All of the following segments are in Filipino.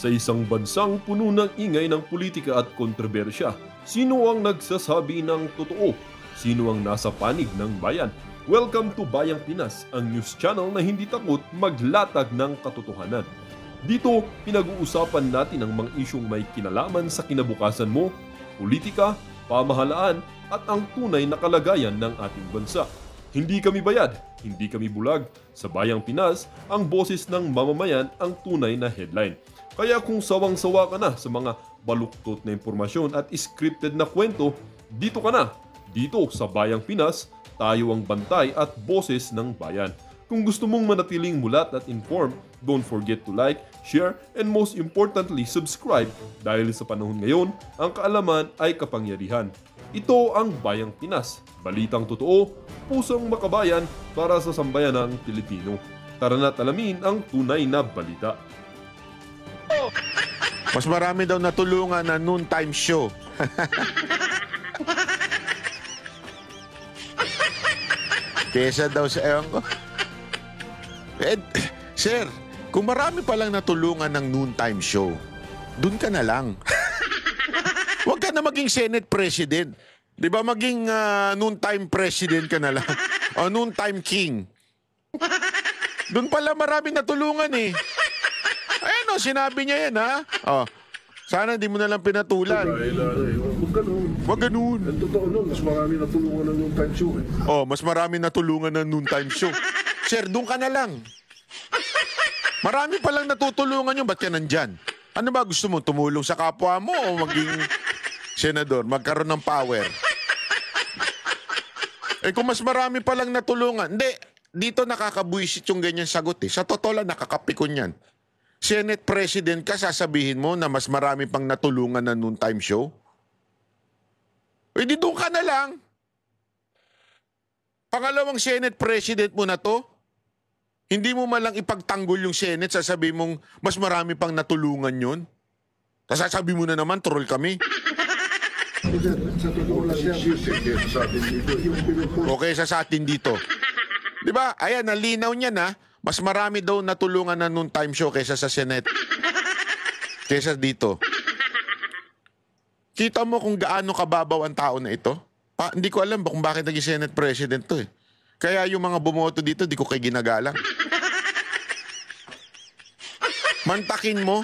Sa isang bansang puno ng ingay ng politika at kontrobersya, sino ang nagsasabi ng totoo? Sino ang nasa panig ng bayan? Welcome to Bayang Pinas, ang news channel na hindi takot maglatag ng katotohanan. Dito, pinag-uusapan natin ang mga isyong may kinalaman sa kinabukasan mo, politika, pamahalaan at ang tunay na kalagayan ng ating bansa. Hindi kami bayad, hindi kami bulag. Sa Bayang Pinas, ang boses ng mamamayan ang tunay na headline. Kaya kung sawang-sawa ka na sa mga baluktot na impormasyon at scripted na kwento, dito ka na. Dito sa Bayang Pinas, tayo ang bantay at boses ng bayan. Kung gusto mong manatiling mulat at informed, don't forget to like, share, and most importantly, subscribe dahil sa panahon ngayon, ang kaalaman ay kapangyarihan. Ito ang Bayang Pinas, balitang totoo, pusong makabayan para sa sambayanang Pilipino. Tara na't alamin ang tunay na balita. Mas marami daw natulungan na noontime show. Kesa daw sa ewan ko. Sir, kung marami palang natulungan ng noontime show, dun ka na lang. Huwag ka na maging Senate President. Di ba maging noontime President ka na lang? O noontime King. Dun pala marami natulungan eh. Ayan o, sinabi niya yan ha. O, sana di mo na lang pinatulan. Huwag ganun. Huwag ganun. Ang totoo nun, mas marami natulungan ng noontime show eh. Oh, mas marami natulungan ng noontime show. Sir, doon ka na lang. Marami palang natutulungan yun, ba't ka nandyan? Ano ba gusto mo? Tumulong sa kapwa mo o maging senador? Magkaroon ng power? Eh kung mas marami palang natulungan, hindi, dito nakakabuisit yung ganyan sagot eh. Sa totoo lang, nakakapikon yan. Senate President ka, sasabihin mo na mas marami pang natulungan na noontime show? Eh di doon ka na lang. Pangalawang Senate President mo na to, hindi mo malang ipagtanggol yung Senate, sasabihin mong mas marami pang natulungan yun? Tapos sasabihin mo na naman, troll kami. Sa totoo lang yan, sa atin dito, yung pinupost. Okay, sa atin dito. Di ba? Ayan, nalinaw niya na, mas marami daw natulungan na noontime show kaysa sa Senate. Kaysa dito. Kita mo kung gaano kababaw ang tao na ito? Hindi ko alam kung bakit naging Senate President to eh. Kaya yung mga bumoto dito, di ko kayo ginagalang. Mantakin mo,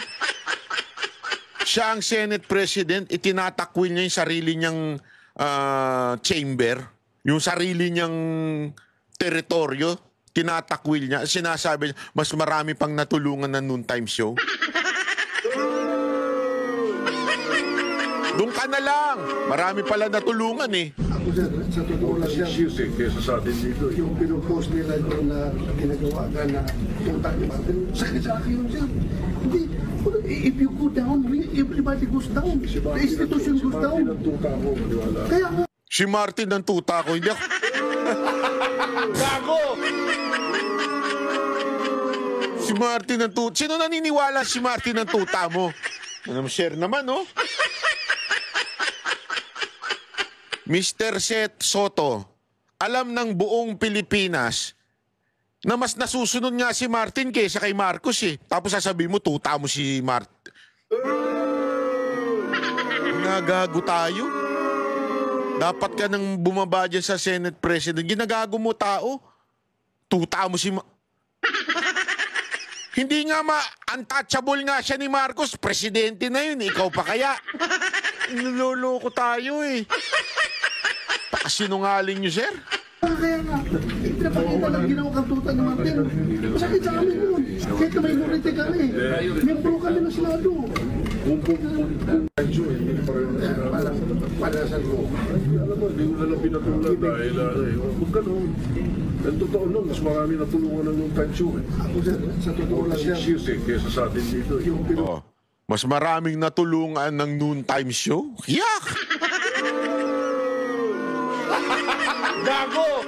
siya ang Senate President, itinatakwil niya yung sarili niyang chamber, yung sarili niyang teritoryo, tinatakwil niya, sinasabi niya, mas marami pang natulungan na noontime show. Doon ka na lang. Marami pala natulungan eh. Ako sir, sa totoo lang yan, kesa sa atin dito, yung pinupost nila doon na ginagawa ka na tutak ni Martin, sakit sa akin yun sir. Hindi, if you go down, everybody goes down. The institution goes down. Kaya nga. Si Martin ang tuta ko, hindi ako. Gago! Si Martin ang tuta. Sino naniniwala si Martin ang tuta mo? Share naman, no? Mr. Seth Soto, alam ng buong Pilipinas na mas nasusunod nga si Martin kaysa kay Marcos eh. Tapos sasabihin mo, tuta mo si Martin. Nagago tayo. Dapat ka nang bumaba dyan sa Senate President. Ginagago mo tao. Tuta mo si Hindi nga untouchable nga siya ni Marcos. Presidente na yun. Ikaw pa kaya? Niloloko tayo eh. Sinungaling nyo, sir? Kaya nga, pinapakita lang ginawa kang tuta ni Martin. Masakit sa amin yun. Kahit na minority kami. Membro kami ng Senado. Palasan mo. Alam mo, hindi ko na lang pinatulan dahil huwag ganun. Ang totoo nun, mas marami natulungan ng noontime show eh. Ako sir, sa totoo lang yan, kesa sa atin dito, yung mas maraming natulungan ng noontime show? Yak! Gago!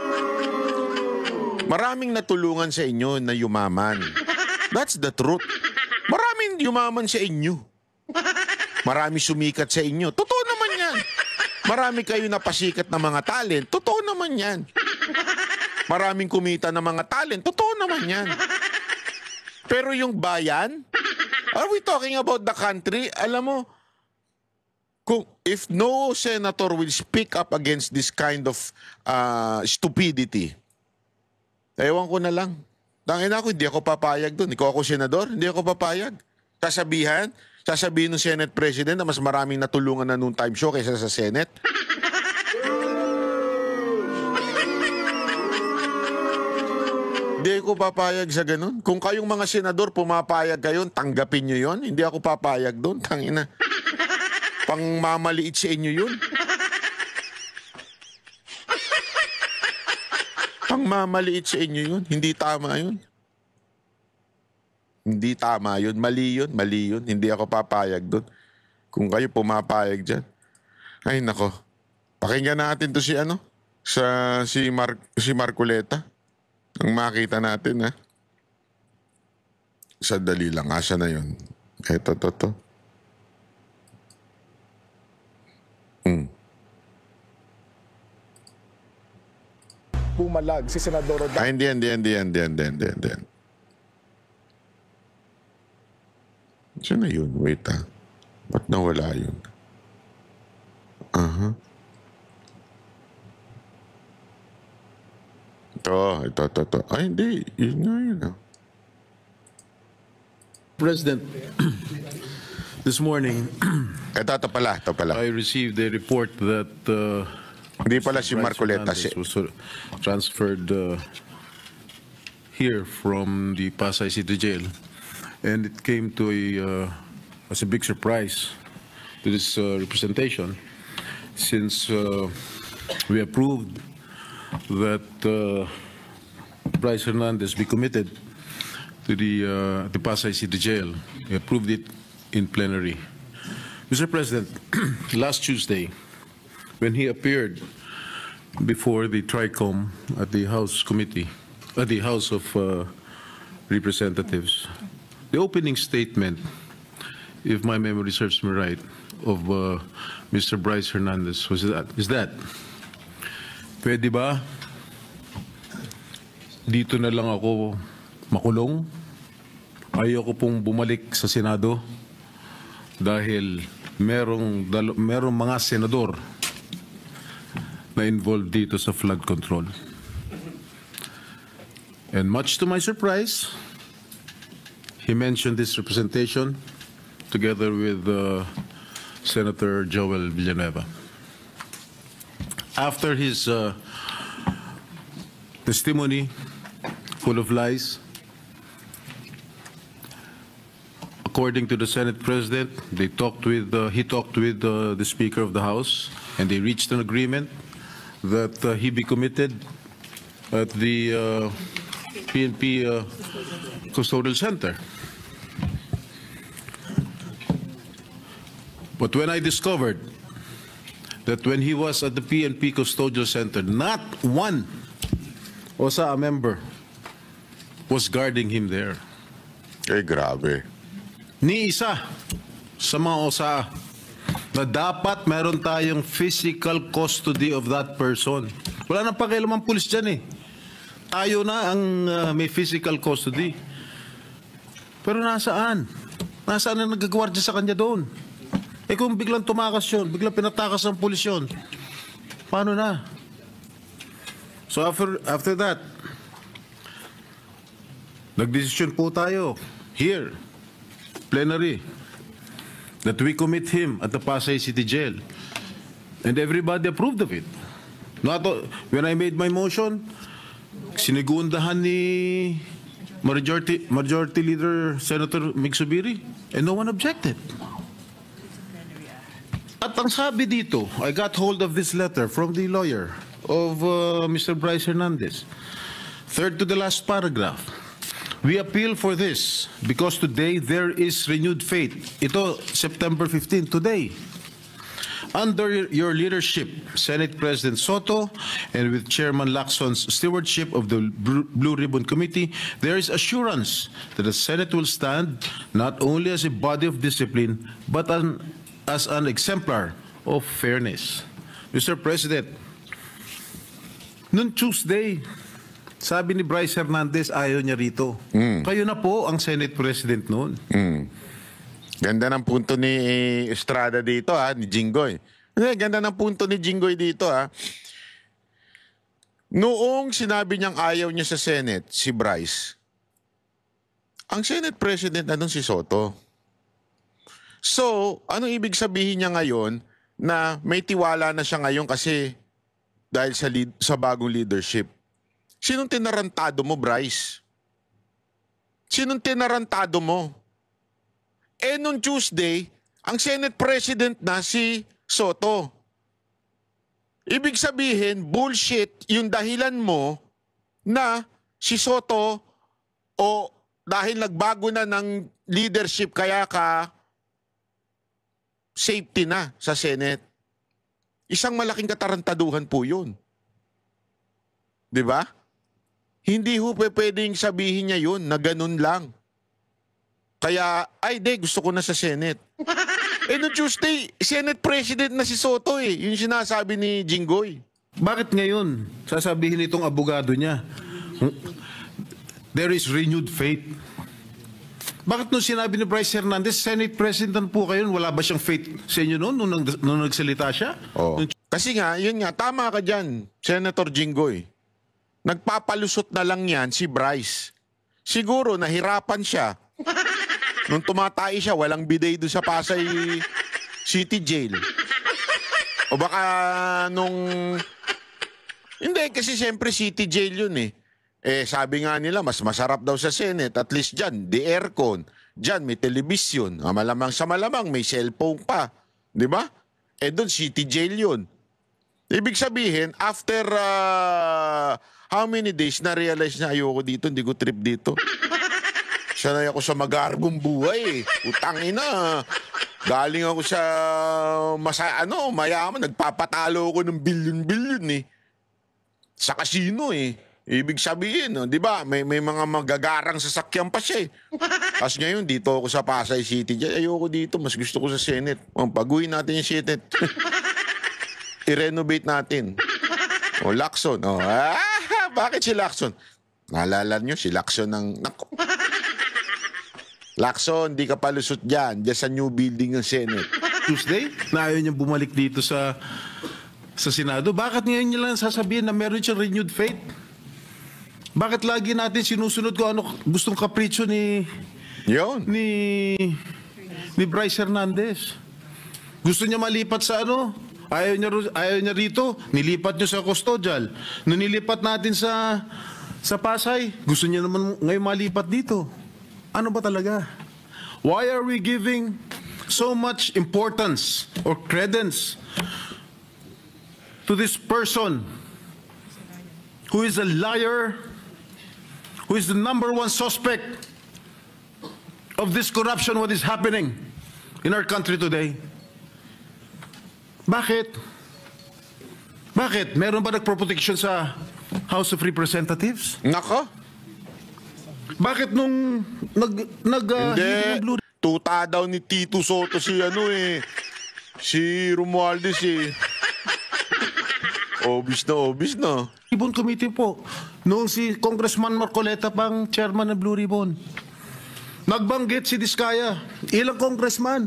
Maraming natulungan sa inyo na yumaman. That's the truth. Maraming yumaman sa inyo. Marami sumikat sa inyo. Totoo naman yan. Marami kayo napasikat na mga talent. Totoo naman yan. Maraming kumita ng mga talent. Totoo naman yan. Pero yung bayan, Are we talking about the country? Alam mo, if no senator will speak up against this kind of stupidity, ewan ko na lang. Tangin ako, hindi ako papayag doon. Ikaw ako senador, hindi ako papayag. Sasabihin ng Senate President na mas maraming natulungan na noon time show kaysa sa Senate. Hindi ako papayag sa ganun. Kung kayong mga senador pumapayag kayo, tanggapin nyo yon. Hindi ako papayag doon. Tangina. Pangmamaliit sa inyo yun. Pangmamaliit sa inyo yun. Hindi tama yun. Hindi tama yun. Mali yun. Mali yun. Hindi ako papayag doon. Kung kayo pumapayag dyan. Ay, nako. Pakinggan natin to si si Marcoleta. Ang makita natin, ha? Sadali lang. Asa na yun? Eto, to. Pumalag si Senador Roda. Ay, hindi. Saan na yun? Wait, ha? Ba't nawala yun? Ito. Ay, hindi. Yun nga yun, ha? President, this morning Ito pala. I received a report that Hindi pala si Bryce Marcoleta. Hernandez was transferred here from the Pasay City Jail, and it came to as a big surprise to this representation, since we approved that Bryce Hernandez be committed to the Pasay City Jail. We approved it in plenary. Mr. President, last Tuesday, when he appeared before the TRICOM at the House Committee, at the House of Representatives, the opening statement, if my memory serves me right, of Mr. Bryce Hernandez is that, pwede ba dito na lang ako makulong? Ayoko pong bumalik sa Senado dahil merong mga senador na involved dito sa flood control. And much to my surprise, he mentioned this representation together with Senator Joel Villanueva. After his testimony, full of lies, according to the Senate President, he talked with the Speaker of the House, and they reached an agreement that he be committed at the PNP Custodial Center. But when I discovered that when he was at the PNP Custodial Center, not one OSA member was guarding him there. Eh, grabe. Ni isa sa mga OSA na dapat meron tayong physical custody of that person. Wala nang pakialam ang pulis dyan eh. Tayo na ang may physical custody. Pero nasaan? Nasaan ang nagagwardya sa kanya doon? Eh kung biglang tumakas yun, biglang pinatakas ng pulis yun, paano na? So after that, nagdesisyon po tayo here, plenary, that we commit him at the Pasay City Jail. And everybody approved of it. When I made my motion, sinigundahan ni Majority Leader Senator Mig Zubiri, and no one objected. At ang sabi dito, I got hold of this letter from the lawyer of Mr. Bryce Hernandez. Third to the last paragraph. We appeal for this because today there is renewed faith. Ito, September 15, today. Under your leadership, Senate President Soto, and with Chairman Lacson's stewardship of the Blue Ribbon Committee, there is assurance that the Senate will stand not only as a body of discipline, but as an exemplar of fairness. Mr. President, noong Tuesday, sabi ni Bryce Hernandez, ayaw niya rito. Kayo na po ang Senate President noon. Ganda ng punto ni Estrada dito, ni Jinggoy. Ganda ng punto ni Jinggoy dito, Noong sinabi niyang ayaw niya sa Senate, si Bryce, ang Senate President na si Soto. So, anong ibig sabihin niya ngayon na may tiwala na siya ngayon kasi dahil sa bagong leadership? Sinong tinarantado mo, Bryce? Sinong tinarantado mo? Nung Tuesday, ang Senate President na si Soto. Ibig sabihin, bullshit yung dahilan mo na si Soto o dahil nagbago na ng leadership kaya ka safety na sa Senate. Isang malaking katarantaduhan po yun. Di ba? Hindi ho pwedeng sabihin niya yun na ganun lang. Kaya, gusto ko na sa Senate. No Tuesday, Senate President na si Soto Yung sinasabi ni Jinggoy. Bakit ngayon sasabihin itong abogado niya, there is renewed faith? Bakit nung sinabi ni Bryce Hernandez, Senate President po kayo, wala ba siyang faith sa inyo nung nagsalita siya? Oh. Kasi yun nga, tama ka dyan, Senator Jinggoy. Nagpapalusot na lang yan si Bryce. Siguro nahirapan siya. Nung tumatay siya, walang bidet doon sa Pasay City Jail. O baka Hindi, kasi siyempre City Jail yun sabi nga nila, mas masarap daw sa Senate. At least dyan, the aircon. Dyan, may television. Malamang sa malamang, may cellphone pa. Di ba? Doon, City Jail yun. Ibig sabihin, after how many days, na-realize na ayoko dito, hindi ko trip dito. Sanay ako sa magargong buhay Utang ina. Galing ako sa mayaman. Nagpapatalo ako ng bilyon-bilyon Sa casino Ibig sabihin, di ba? May mga magagarang sasakyan pa siya Tapos ngayon, dito ako sa Pasay City. Ayoko dito. Mas gusto ko sa Senate. Paguhin natin yung Senate. I-renovate natin. Lacson. Bakit si Lacson? Naalala nyo, si Lacson ng... Lacson, di ka palusot dyan. Diyan sa new building ng Senate. Tuesday, na ayaw niyang bumalik dito sa Senado. Bakit ngayon niya lang sasabihin na meron siyang renewed faith? Bakit lagi natin sinusunod ko ano gustong kapritsyo ni Bryce Hernandez? Gusto niya malipat sa Ayaw niya rito. Nilipat niyo sa custodial. Nung nilipat natin sa Pasay, gusto niya naman ngayon malipat dito. Ano ba talaga? Why are we giving so much importance or credence to this person who is a liar, who is the #1 suspect of this corruption, what is happening in our country today? Bakit? Bakit? Meron ba nagproprotection sa House of Representatives? Nako. Bakit nung Hindi. Tuta daw ni Tito Soto si si Romualdez Obis na. Ribbon Committee po. Noong si Congressman Marcoleta pang chairman ng Blue Ribbon. Nagbanggit si Diskaya. Ilang congressman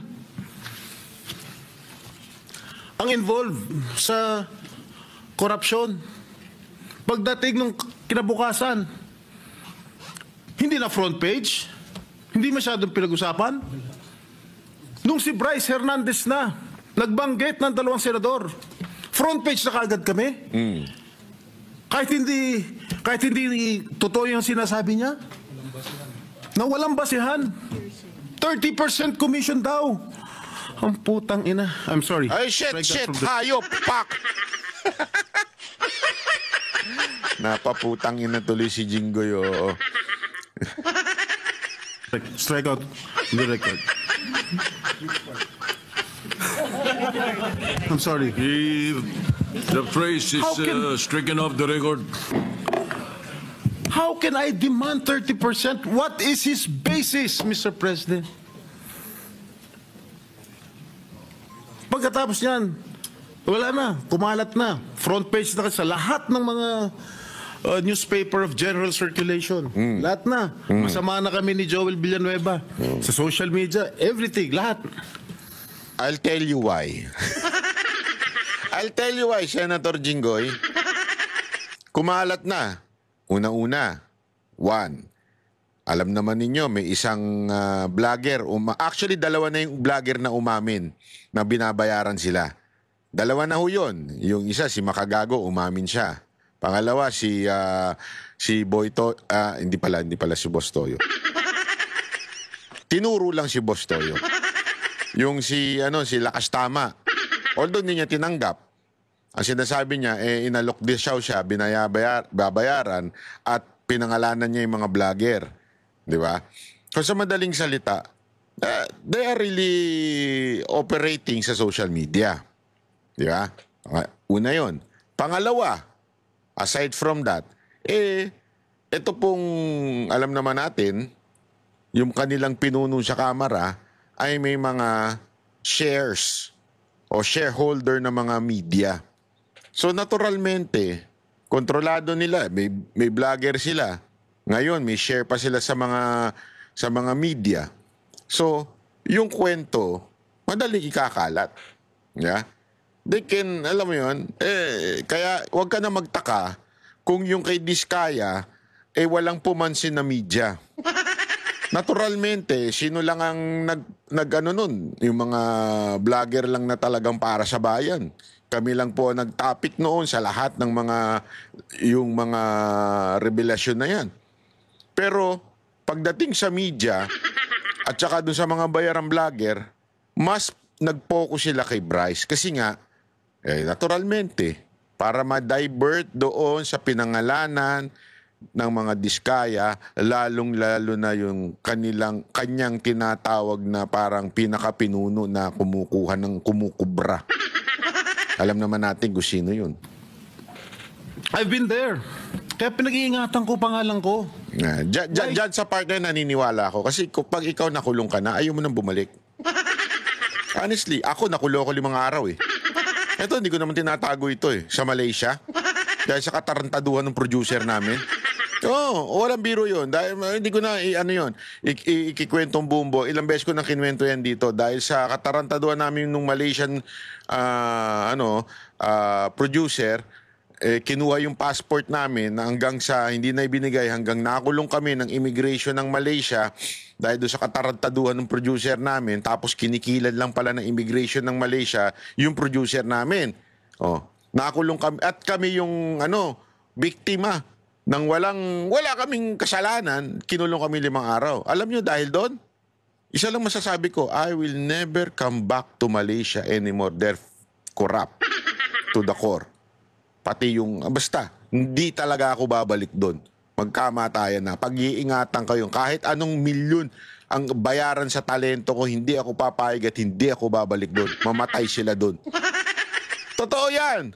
ang involved sa korupsyon. Pagdating nung kinabukasan, hindi na front page, hindi masyadong pinag-usapan. Nung si Bryce Hernandez na, nagbanggit ng 2 senador, front page na kaagad kami. Kahit hindi totoo yung sinasabi niya, na walang basihan. 30% commission daw. Ang putang ina. I'm sorry. Ay, shit, hayop, pak! Napaputang ina tuloy si Jinggoy, Strike out the record. I'm sorry. The phrase is stricken off the record. How can I demand 30%? What is his basis, Mr. President? Pagkatapos niyan, wala na, kumalat na. Front page na sa lahat ng mga newspaper of general circulation. Lahat na. Masama na kami ni Joel Villanueva. Sa social media, everything, lahat. I'll tell you why. I'll tell you why, Senator Jinggoy. Kumalat na. Una-una. One. Alam naman ninyo, may isang vlogger. Actually, dalawa na yung vlogger na umamin na binabayaran sila. Dalawa na ho yun. Yung isa, si Makagago, umamin siya. Pangalawa, si Boyto, hindi pala si Boss Toyo. Tinuro lang si Boss Toyo. Yung si Lakas Tama. Although hindi niya tinanggap. Ang sinasabi niya, inalok disyaw siya, babayaran, at pinangalanan niya yung mga vlogger. Di ba? Kung sa madaling salita, they are really operating sa social media. Di ba? Una yun. Pangalawa, aside from that, ito pong alam naman natin, yung kanilang pinuno sa kamara ay may mga shares o shareholder ng mga media. So naturalmente, kontrolado nila, may vlogger sila. Ngayon, may share pa sila sa mga media. So, yung kwento, madaling ikakalat. Yeah? They can, alam mo yun, kaya wag ka na magtaka kung yung kay Diskaya, walang pumansin na media. Naturalmente, sino lang ang nun? Yung mga vlogger lang na talagang para sa bayan. Kami lang po nag-topic noon sa lahat ng yung mga revelasyon na yan. Pero pagdating sa media at saka dun sa mga bayarang vlogger, mas nag-focus sila kay Bryce. Kasi nga, naturalmente, para ma-divert doon sa pinangalanan ng mga Diskaya, lalong-lalo na yung kanyang tinatawag na parang pinakapinuno na kumukuha ng kumukubra. Alam naman natin kung sino yun. I've been there. Kaya pinag-iingatan ko pangalan ko. Diyan sa part na naniniwala ako. Kasi pag ikaw nakulong ka na, ayaw mo nang bumalik. Honestly, ako nakulong ko 5 araw eh. Ito, hindi ko naman tinatago ito eh. Sa Malaysia. Dahil sa katarantaduhan ng producer namin. Walang biro yun. Dahil, hindi ko na, ikikwentong bumbo. Ilang beses ko nang kinwento yan dito. Dahil sa katarantaduhan namin nung Malaysian producer, kinuha yung passport namin na hanggang sa hindi na ibinigay, hanggang nakulong kami ng immigration ng Malaysia dahil doon sa katarantaduhan ng producer namin, tapos kinikilan lang pala ng immigration ng Malaysia yung producer namin. Nakulong kami at kami yung biktima ng wala kaming kasalanan, kinulong kami 5 araw. Alam nyo dahil doon? Isa lang masasabi ko, I will never come back to Malaysia anymore. They're corrupt to the core. Pati yung, basta, hindi talaga ako babalik doon. Magkamatayan na. Pag-iingatan kayo, kahit anong milyon ang bayaran sa talento ko, hindi ako papayag at hindi ako babalik doon. Mamatay sila doon. Totoo yan.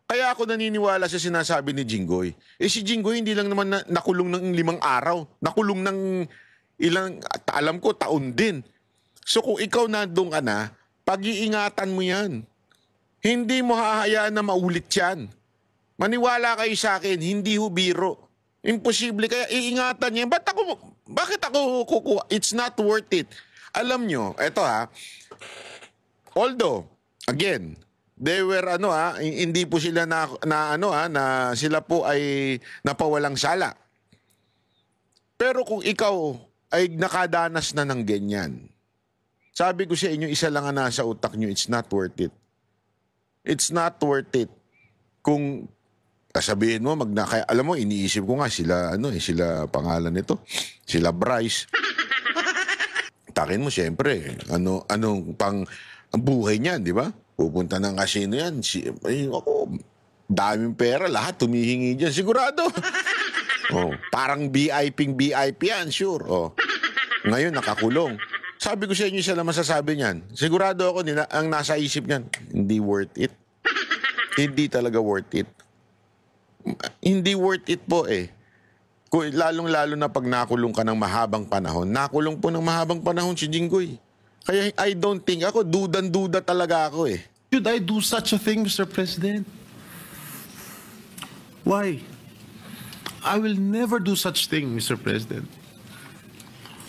Kaya ako naniniwala sa sinasabi ni Jinggoy. Si Jinggoy hindi lang naman nakulong ng 5 araw. Nakulong ng ilang, alam ko, taon din. So kung ikaw nandun ka na, pag-iingatan mo yan. Hindi mo hahayaan na maulit yan. Maniwala kayo sa akin, hindi ho biro. Imposible, kaya iingatan niya. Bakit ako kukuha? It's not worth it. Alam nyo, eto although, again, they were hindi po sila na sila po ay napawalang sala. Pero kung ikaw ay nakadanas na ng ganyan, sabi ko sa inyo, isa lang ang nasa utak nyo, it's not worth it. It's not worth it. Kung sabihin mo, alam mo, iniisip ko nga sila, sila pangalan nito, sila Bryce. Takin mo, siyempre, anong pang ang buhay niyan, di ba? Pupunta ng casino yan. Daming pera, lahat tumihingi dyan. Sigurado. Parang VIP yan, sure. Ngayon, nakakulong. Sabi ko sa inyo, siya lang masasabi niyan. Sigurado ako, ang nasa isip niyan, hindi worth it. Hindi talaga worth it. Hindi worth it po eh. Lalong-lalo na pag nakulong ka ng mahabang panahon. Nakulong po ng mahabang panahon si Jinggoy. Kaya I don't think, ako, dudan-duda talaga ako eh. Should I do such a thing, Mr. President? Why? I will never do such thing, Mr. President.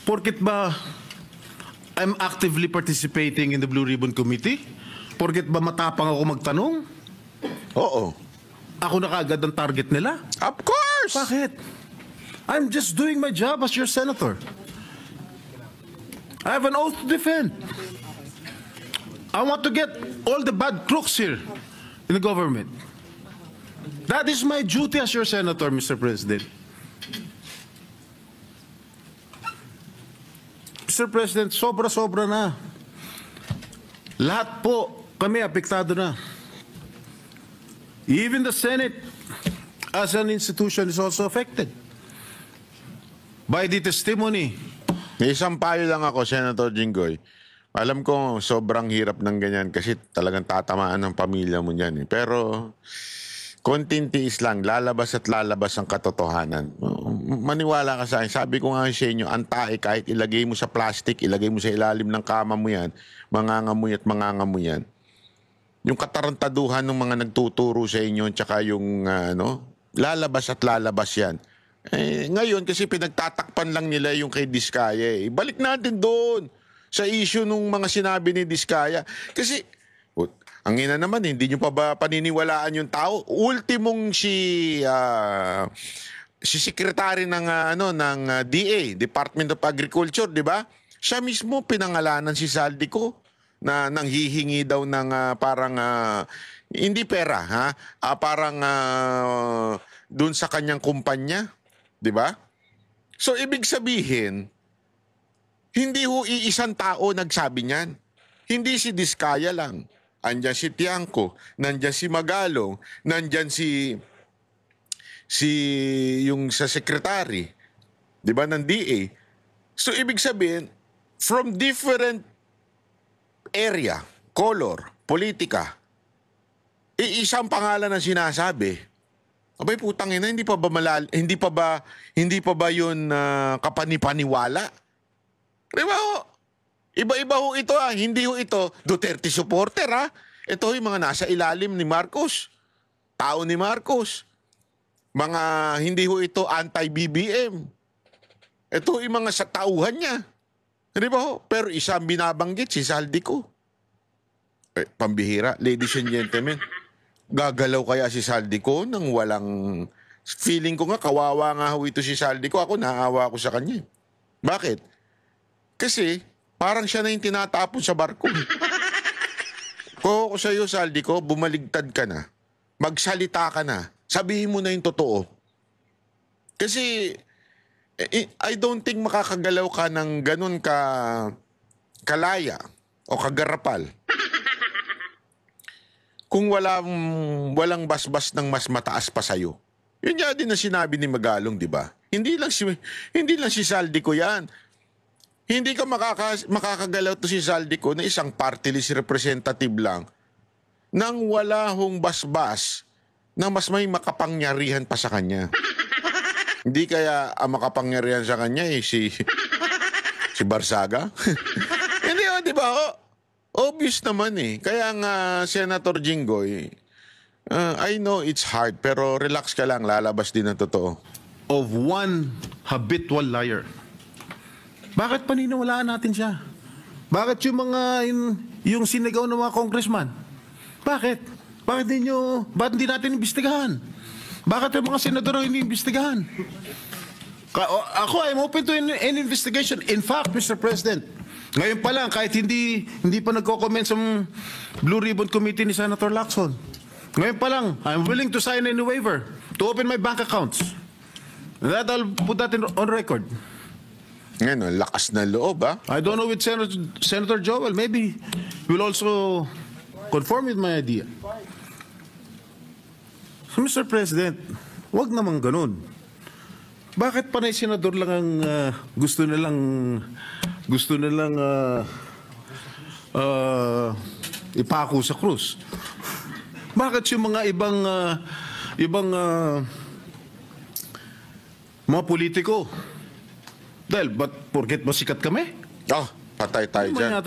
Porket ba I'm actively participating in the Blue Ribbon Committee? Porket ba matapang ako magtanong? Oo. Ako na kaagad ang target nila? Of course! Bakit? I'm just doing my job as your senator. I have an oath to defend. I want to get all the bad crooks here in the government. That is my duty as your senator, Mr. President. Mr. President, sobra-sobra na. Lahat po kami apektado na. Even the Senate as an institution is also affected by the testimony. May isang payo lang ako, Senator Jinggoy. Alam ko, sobrang hirap ng ganyan kasi talagang tatamaan ng pamilya mo niyan. Pero, konting tiis lang, lalabas at lalabas ang katotohanan. Maniwala ka sa akin. Sabi ko nga sa inyo, ang tae, kahit ilagay mo sa plastic, ilagay mo sa ilalim ng kama mo yan, mangangamoy at mangangamoy yan. Yung katarantaduhan ng mga nagtuturo sa inyo, tsaka yung, lalabas at lalabas yan. Ngayon, kasi pinagtatakpan lang nila yung kay Diskaya. Balik natin doon sa issue nung mga sinabi ni Diskaya. Kasi, ang ina naman, hindi nyo pa ba paniniwalaan yung tao? Ultimong si secretary ng DA, Department of Agriculture, di ba? Siya mismo pinangalanan si Saldico na nanghihingi daw ng parang hindi pera, ha? Parang dun sa kanyang kumpanya, di ba? So ibig sabihin, hindi ho iisang tao nagsabi niyan. Hindi si Diskaya lang. Andyan si Tiangco, nandyan si Magalong, nandyan si yung sa secretary, di ba, ng DA. So, ibig sabihin, from different area, color, politika, isang pangalan ang sinasabi. Abay, putang ina, hindi pa ba yun kapanipaniwala? Di ba ho? Iba-iba ho ito ha. Hindi ho ito Duterte supporter ha. Ito yung mga nasa ilalim ni Marcos. Tao ni Marcos. Mga hindi ho ito anti-BBM. Ito yung mga sa tauhan niya. Di ba ho? Pero isang binabanggit si Saldico. Pambihira, ladies and gentlemen. Gagalaw kaya si Saldico nang walang... Feeling ko nga, kawawa nga ho ito si Saldico. Ako, naawa ako sa kanya. Bakit? Kasi... parang siya na yung tinatapon sa barko. Kung ako sa'yo, Saldico, bumaligtad ka na. Magsalita ka na. Sabihin mo na yung totoo. Kasi, I don't think makakagalaw ka ng ganun kalaya o kagarapal. Kung walang basbas ng mas mataas pa sa'yo. Yun nga din na sinabi ni Magalong, di ba? Hindi lang si Saldico yan. Hindi ka makakagalaw to si Saldico na isang party list representative lang nang wala hong basbas na mas may makapangyarihan pa sa kanya. Hindi kaya ang makapangyarihan sa kanya si Barsaga? Hindi di ba? Obvious naman eh. Kaya nga, Senator Jinggoy, I know it's hard pero relax ka lang, lalabas din ang totoo. Of one habitual liar. Bakit paniniwalaan natin siya? Bakit yung sinigaw ng mga congressman? Bakit? Bakit hindi natin imbestigahan? Bakit yung mga senador hindi imbestigahan? Ako, I'm open to any investigation. In fact, Mr. President, ngayon pa lang, kahit hindi pa nagko-comment sa Blue Ribbon Committee ni Senator Lacson, ngayon pa lang, I'm willing to sign any waiver to open my bank accounts. And that I'll put that on record. Ngayon, lakas na loob, ha? I don't know with Senator Joel. Maybe will also conform with my idea. So, Mr. President, wag naman ganun. Bakit panay senador lang ang gusto nilang ipako sa krus? Bakit yung mga ibang mga politiko? Dahil, porket masikat kami? Patay tayo dyan.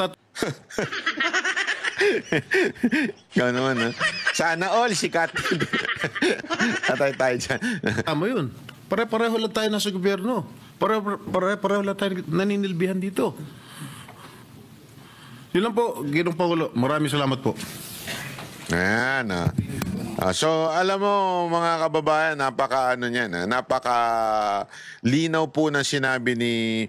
Ikaw naman, ha? Sana all sikat. Patay tayo dyan. Tama yun. Pare-pareho lang tayo nasa gobyerno. Pare-pareho lang tayo naninilbihan dito. Yun lang po, Ginong Pangulo. Maraming salamat po. Ayan, so, alam mo, mga kababayan, napaka linaw po ng sinabi ni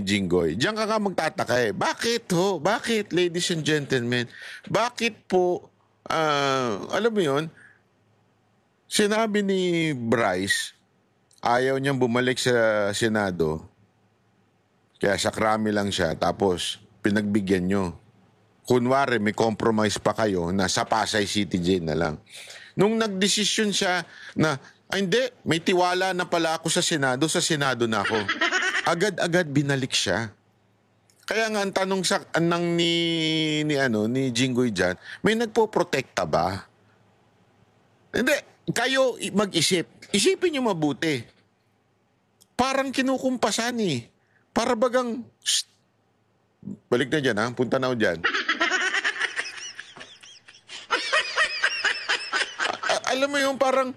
Jinggoy. Diyan ka magtataka eh. Bakit ho? Bakit, ladies and gentlemen? Bakit po, alam mo yun, sinabi ni Bryce, ayaw niyang bumalik sa Senado, kaya sa krami lang siya, tapos pinagbigyan nyo. Kunwari, may compromise pa kayo na sa Pasay City Jail na lang. Nung nagdesisyon siya na, hindi, may tiwala na pala ako sa Senado na ako. Agad-agad binalik siya. Kaya nga ang tanong sa ni Jinggoy dyan, may nagpo-protekta ba? Hindi, kayo mag-isip. Isipin nyo mabuti. Parang kinukumpasan eh. Para bagang, balik na dyan ha, punta na ako dyan. Alam mo yung parang,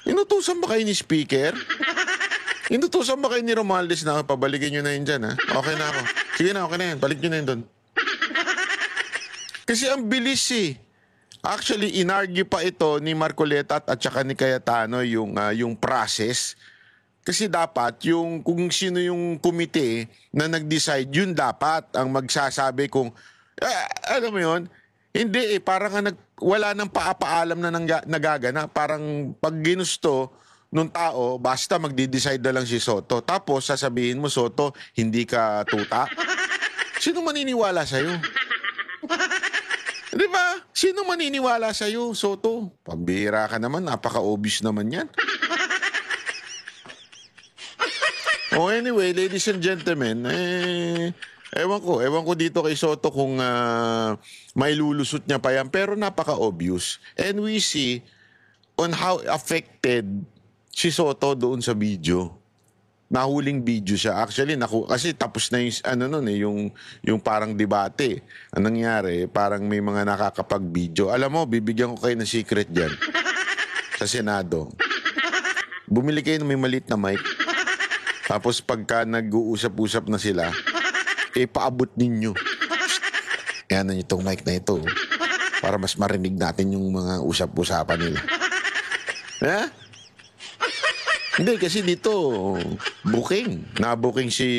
inutusan ba kayo ni Speaker? Inutusan ba kayo ni Romualdez na pabalikin nyo na yun dyan ha? Okay na ako. Sige na, okay na yan. Balik nyo na yun doon. Kasi ang bilis eh. Actually, inargue pa ito ni Marcoleta at saka ni Cayetano yung process. Kasi dapat yung kung sino yung komite na nag-decide, yun dapat ang magsasabi kung alam mo yun, hindi eh, parang wala nang paapaalam na nagagana. Parang pag ginusto nung tao, basta magdi-decide na lang si Soto. Tapos sasabihin mo, Soto, hindi ka tuta. Sino maniniwala sa'yo? Di ba? Sino maniniwala sa'yo, Soto? Pambihira ka naman, napaka-obvious naman yan. Oh, anyway, ladies and gentlemen, ewan ko dito kay Soto kung may lulusot niya pa yan, pero napaka-obvious. And we see on how affected si Soto doon sa video. Nahuling video siya. Actually, kasi tapos na yung parang debate. Anong nangyari? Parang may mga nakakapag-video. Alam mo, bibigyan ko kayo ng secret dyan. Sa Senado. Bumili kayo ng may maliit na mic. Tapos pagka nag-uusap-usap na sila, paabot ninyo. Yan na itong mic na ito. Para mas marinig natin yung mga usap-usapan nila. Ha? Hindi, kasi dito, booking. Na-booking si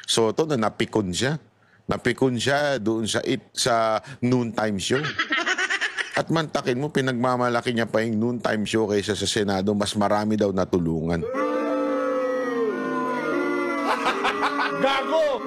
Soto na napikon siya. Napikon siya doon sa noontime show. At mantakin mo, pinagmamalaki niya pa yung noontime show kaysa sa Senado, mas marami daw natulungan. Gago!